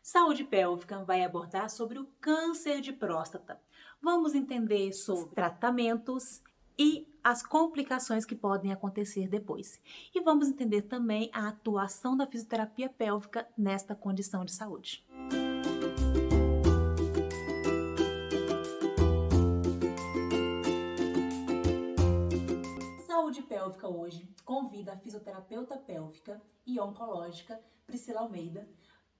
Saúde Pélvica vai abordar sobre o câncer de próstata. Vamos entender sobre tratamentos e as complicações que podem acontecer depois. E vamos entender também a atuação da fisioterapia pélvica nesta condição de saúde. Saúde Pélvica hoje convida a fisioterapeuta pélvica e oncológica Priscila Almeida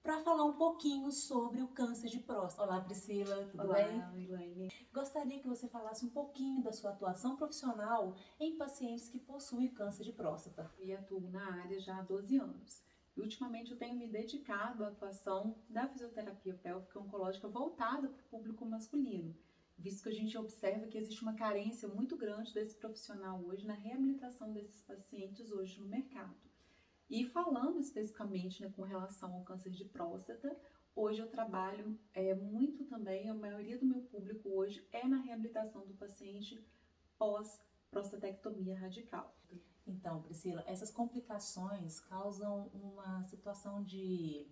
para falar um pouquinho sobre o câncer de próstata. Olá, Priscila, tudo bem? Olá, Elaine. Gostaria que você falasse um pouquinho da sua atuação profissional em pacientes que possuem câncer de próstata. Eu atuo na área já há 12 anos. E ultimamente eu tenho me dedicado à atuação da fisioterapia pélvica oncológica voltada para o público masculino, visto que a gente observa que existe uma carência muito grande desse profissional hoje na reabilitação desses pacientes hoje no mercado. E falando especificamente, com relação ao câncer de próstata, hoje eu trabalho muito também, a maioria do meu público hoje é na reabilitação do paciente pós-prostatectomia radical. Então, Priscila, essas complicações causam uma situação de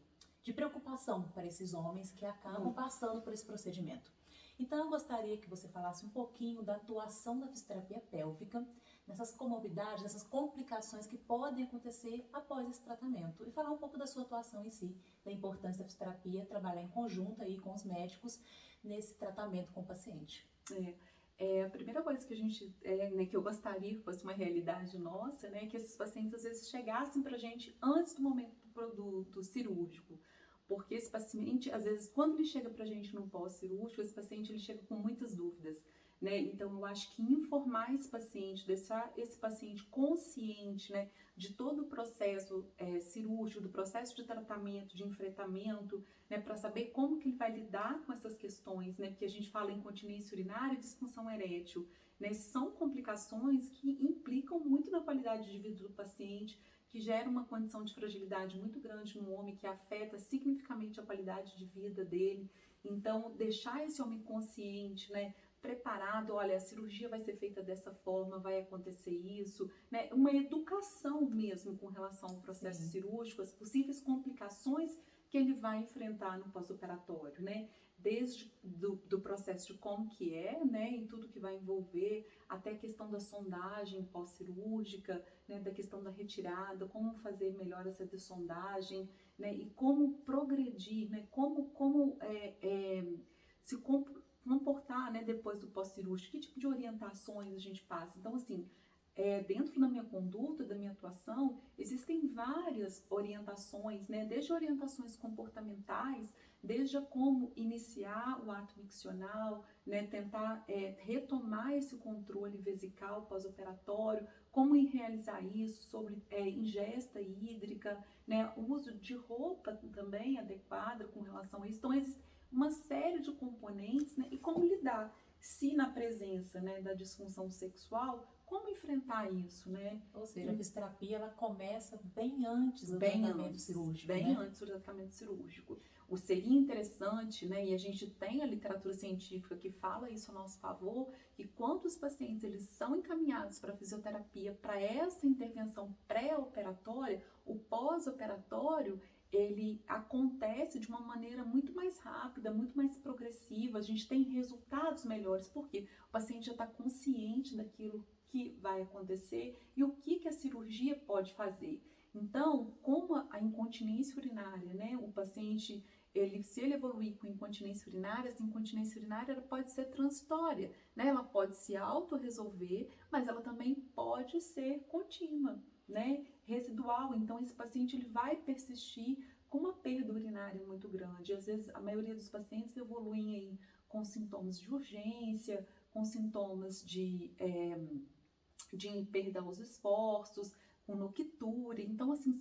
preocupação para esses homens que acabam passando por esse procedimento. Então, eu gostaria que você falasse um pouquinho da atuação da fisioterapia pélvica nessas comorbidades, nessas complicações que podem acontecer após esse tratamento e falar um pouco da sua atuação em si, da importância da fisioterapia, trabalhar em conjunto aí com os médicos nesse tratamento com o paciente. A primeira coisa que a gente, que eu gostaria que fosse uma realidade nossa, é que esses pacientes às vezes chegassem pra gente antes do momento do produto cirúrgico. Porque esse paciente, às vezes, quando ele chega pra gente no pós-cirúrgico, esse paciente ele chega com muitas dúvidas, Então, eu acho que informar esse paciente, deixar esse paciente consciente, de todo o processo cirúrgico, do processo de tratamento, de enfrentamento, para saber como que ele vai lidar com essas questões, porque a gente fala em incontinência urinária e disfunção erétil, São complicações que implicam muito na qualidade de vida do paciente, que gera uma condição de fragilidade muito grande no homem, que afeta significativamente a qualidade de vida dele. Então, deixar esse homem consciente, preparado, olha, a cirurgia vai ser feita dessa forma, vai acontecer isso, Uma educação mesmo com relação ao processo cirúrgico, as possíveis complicações que ele vai enfrentar no pós-operatório, Desde do processo de como que e tudo que vai envolver, até a questão da sondagem pós-cirúrgica, da questão da retirada, como fazer melhor essa dessondagem, e como progredir, como se comportar, depois do pós-cirúrgico, que tipo de orientações a gente passa. Então, assim, dentro da minha conduta, da minha atuação, existem várias orientações, desde orientações comportamentais, desde como iniciar o ato miccional, tentar retomar esse controle vesical pós-operatório, como realizar isso, sobre ingesta hídrica, o uso de roupa também adequada com relação a isso. Então, existe uma série de componentes, e como lidar, se na presença da disfunção sexual, como enfrentar isso, Ou seja, a fisioterapia ela começa bem antes do tratamento cirúrgico, antes do tratamento cirúrgico. O seria interessante, e a gente tem a literatura científica que fala isso a nosso favor, que quando os pacientes eles são encaminhados para a fisioterapia, para essa intervenção pré-operatória, o pós-operatório ele acontece de uma maneira muito mais rápida, muito mais progressiva, a gente tem resultados melhores, porque o paciente já está consciente daquilo que vai acontecer e o que a cirurgia pode fazer. Então, como a incontinência urinária, o paciente, se ele evoluir com incontinência urinária, essa incontinência urinária ela pode ser transitória, ela pode se autorresolver, mas ela também pode ser contínua, residual. Então, esse paciente ele vai persistir com uma perda urinária muito grande. Às vezes, a maioria dos pacientes evoluem aí com sintomas de urgência, com sintomas de perda aos esforços, com noctúria. Então, assim,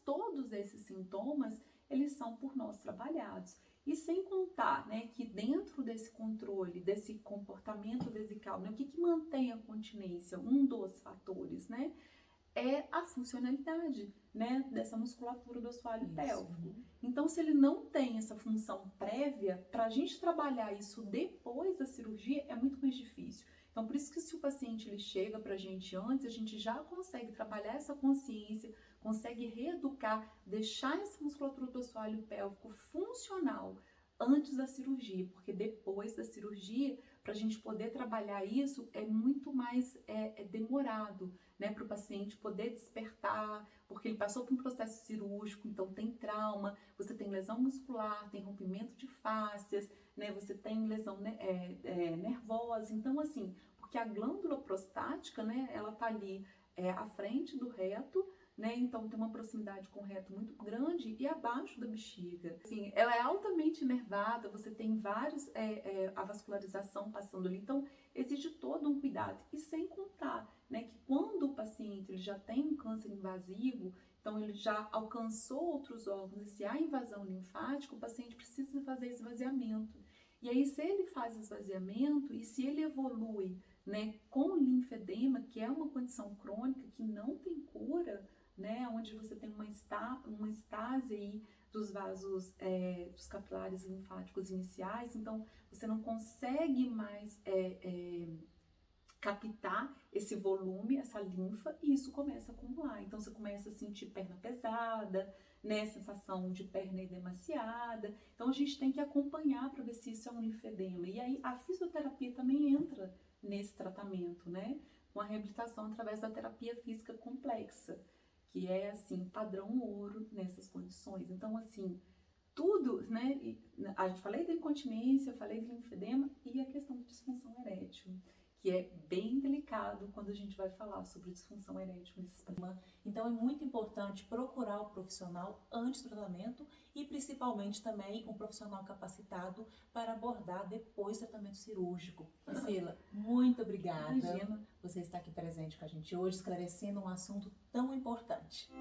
todos esses sintomas, eles são por nós trabalhados. E sem contar, que dentro desse controle, desse comportamento vesical, o que mantém a continência, um dos fatores, é a funcionalidade, dessa musculatura do assoalho pélvico. Então, se ele não tem essa função prévia, para a gente trabalhar isso depois da cirurgia é muito mais difícil. Então, por isso que se o paciente ele chega para a gente antes, a gente já consegue trabalhar essa consciência, consegue reeducar, deixar essa musculatura do assoalho pélvico funcionar funcional antes da cirurgia, porque depois da cirurgia, para a gente poder trabalhar isso, é muito mais demorado, né, para o paciente poder despertar, porque ele passou por um processo cirúrgico, então tem trauma, você tem lesão muscular, tem rompimento de fáscias, né, você tem lesão nervosa, então assim, porque a glândula prostática, né, ela tá ali à frente do reto, né, então tem uma proximidade com o reto muito grande e abaixo da bexiga. Assim, ela é altamente inervada, você tem a vascularização passando ali, então exige todo um cuidado. E sem contar, né, que quando o paciente ele já tem um câncer invasivo, então ele já alcançou outros órgãos, e se há invasão linfática, o paciente precisa fazer esvaziamento. E aí, se ele faz esvaziamento e se ele evolui, né, com linfedema, que é uma condição crônica que não tem cura, né, onde você tem uma estase aí dos vasos, dos capilares linfáticos iniciais, então você não consegue mais captar esse volume, essa linfa, e isso começa a acumular. Então você começa a sentir perna pesada, né, sensação de perna edemaciada. Então a gente tem que acompanhar para ver se isso é um linfedema. E aí a fisioterapia também entra nesse tratamento, né, com a reabilitação através da terapia física complexa, que é assim, padrão ouro nessas condições. Então assim, tudo, né, a gente falei da incontinência, falei do linfedema e a questão da disfunção erétil, que é bem delicado quando a gente vai falar sobre disfunção erétil nesses pacientes. Então é muito importante procurar o profissional antes do tratamento e principalmente também um profissional capacitado para abordar depois do tratamento cirúrgico. Priscila, muito obrigada. Imagina. Você está aqui presente com a gente hoje, esclarecendo um assunto tão importante.